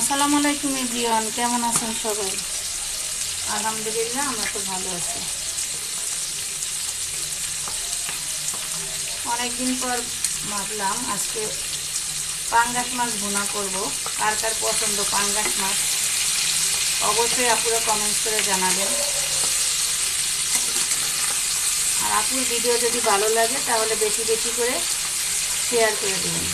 আসসালামু আলাইকুম এভরিওয়ান, কেমন আছেন সবাই? আলহামদুলিল্লাহ, আমরা তো ভালো আছি। অনেকদিন পর ভাবলাম আজকে পাঙ্গাস মাছ ভুনা করব। কার কার পছন্দ পাঙ্গাস মাছ অবশ্যই আপুরা কমেন্টস করে জানাবেন। আর আপুর ভিডিও যদি ভালো লাগে তাহলে বেশি বেশি করে শেয়ার করে দেবেন।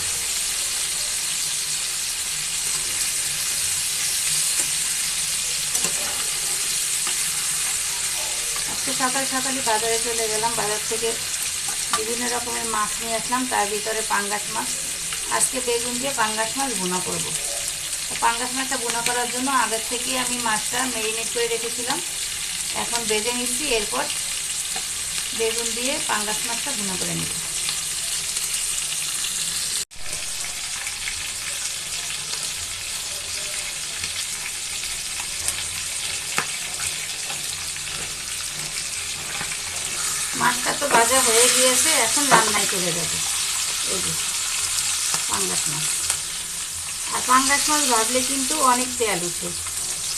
সকাল সকালই বাজারে চলে গেলাম। বাজার থেকে বিভিন্ন রকমের মাছ নিয়ে আসলাম, তার ভিতরে পাঙ্গাস মাছ। আজকে বেগুন দিয়ে পাঙ্গাস মাছ ভুনা করব। পাঙ্গাস মাছটা ভুনা করার জন্য আগের থেকেই আমি মাছটা ম্যারিনেট করে রেখেছিলাম। এখন ভেজে নিচ্ছি, এরপর বেগুন দিয়ে পাঙ্গাস মাছটা ভুনা করে নেব। মাছটা তো ভাজা হয়ে গিয়েছে, এখন রান্নায় চলে যাবে। এই যে পাঙ্গাস মাছ। আর পাঙ্গাস মাছ ভাজলে কিন্তু অনেক তেল উঠে,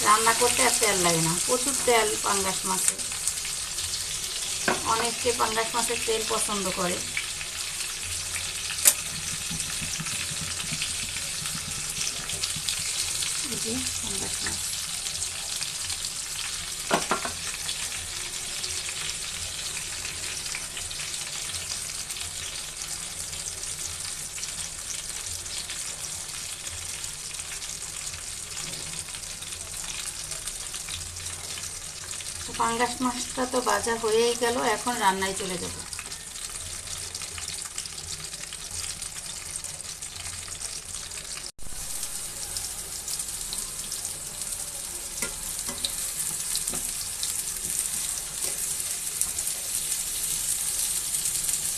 রান্না করতে আর তেল লাগে না, প্রচুর তেল পাঙ্গাস মাছে। অনেকে পাঙ্গাস মাছের তেল পছন্দ করে। এই যে পাঙ্গাস মাছ। পাঙ্গাস মাছটা তো ভাজা হয়েই গেল, এখন রান্নায় চলে যাব।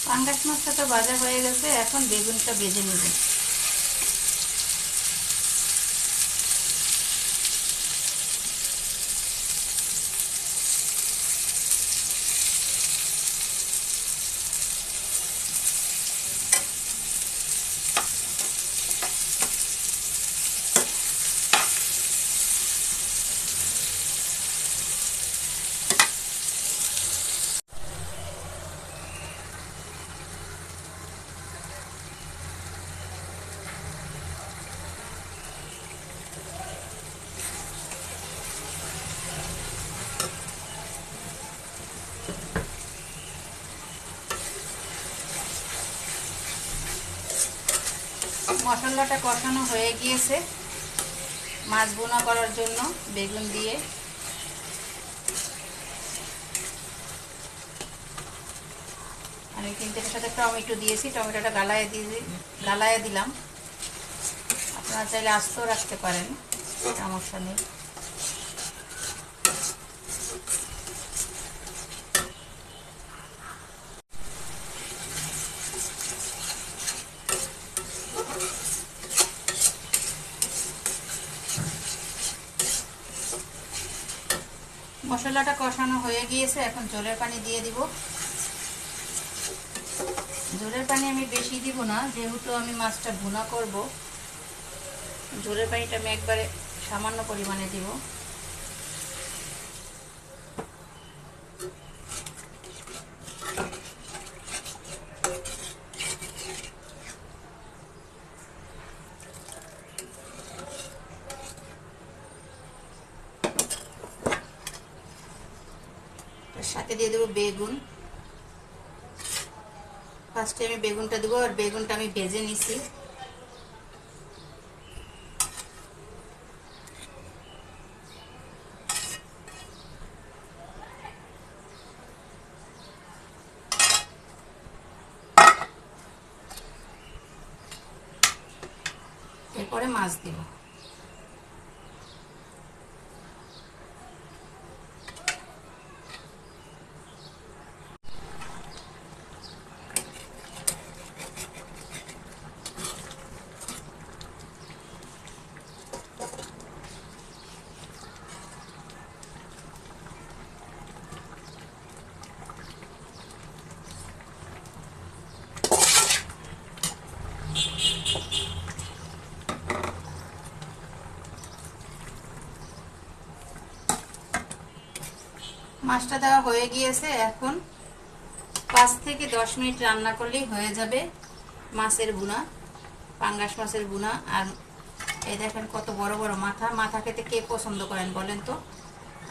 পাঙ্গাস মাছটা তো ভাজা হয়ে গেছে, এখন বেগুনটা ভেজে নেব। মশলাটা কষানো হয়ে গিয়েছে মাছ ভুনা করার জন্য। বেগুন দিয়ে আমি কিন্তু এর সাথে টমেটো দিয়েছি, টমেটোটা গালায় দিলাম। আপনারা চাইলে আস্তেও রাখতে পারেন, সমস্যা নেই। মশলাটা কষানো হয়ে গিয়েছে, এখন ঝোলের পানি দিয়ে দিব। ঝোলের পানি আমি বেশি দিব না, যেহেতু আমি মাছটা ভুনা করব। ঝোলের পানিটা আমি একবারে সামান্য পরিমাণে দিব। সাথে দিয়ে দেবো বেগুন। ফার্স্টে আমি বেগুনটা দেবো, আর বেগুনটা আমি ভেজে নিছি। এরপরে মাছ দিব। মাছটা দেওয়া হয়ে গিয়েছে। এখন 5 থেকে 10 মিনিট রান্না করলেই হয়ে যাবে মাছের ভুনা, পাঙ্গাস মাছের ভুনা। আর এই দেখেন কত বড় বড় মাথা। মাথা খেতে কে পছন্দ করেন বলেন তো?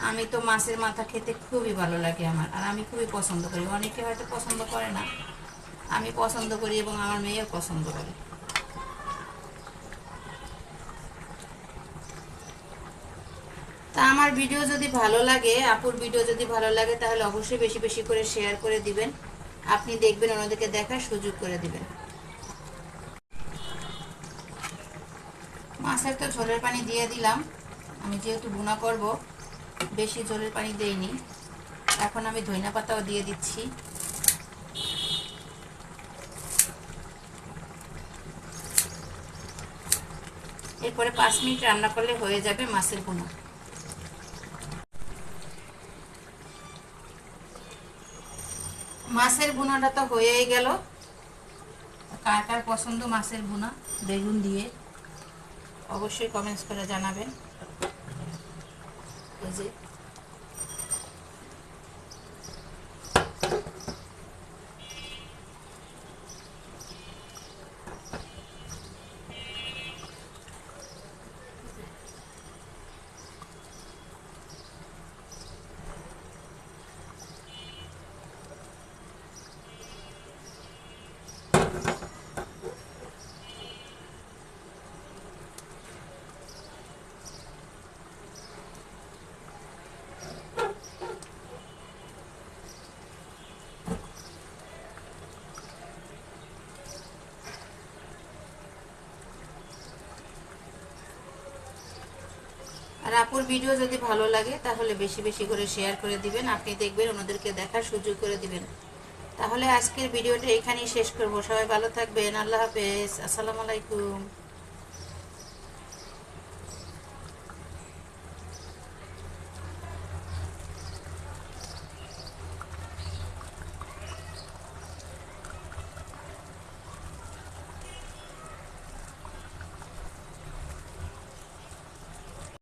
আমি তো মাছের মাথা খেতে খুবই ভালো লাগে আমার, আর আমি খুবই পছন্দ করি। অনেকে হয়তো পছন্দ করে না, আমি পছন্দ করি এবং আমার মেয়েও পছন্দ করে। তা আমার ভিডিও যদি ভালো লাগে, আপুর ভিডিও যদি ভালো লাগে, তাহলে অবশ্যই বেশি বেশি করে শেয়ার করে দিবেন। আপনি দেখবেন, অন্যদেরকে দেখার সুযোগ করে দিবেন। মাছের তো ঝোলের পানি দিয়ে দিলাম। আমি যেহেতু ভুনা করব, বেশি ঝোলের পানি দেইনি। এখন আমি ধনিয়া পাতাও দিয়ে দিচ্ছি। এরপরে 5 মিনিট রান্না করলে হয়ে যাবে মাছের ভুনা। মাছের ভুনাটা তো হয়েই গেল। কার কার পছন্দ মাছের ভুনা বেগুন দিয়ে, অবশ্যই কমেন্টস করে জানাবেন। এই যে আর আপুর ভিডিও যদি ভালো লাগে, তাহলে বেশি বেশি করে শেয়ার করে দিবেন। আপনি দেখবেন, অন্যদেরকে দেখার সুযোগ করে দিবেন। তাহলে আজকের ভিডিওটা এখানেই শেষ করব। সবাই ভালো থাকবেন। আল্লাহ হাফেজ। আসসালামু আলাইকুম।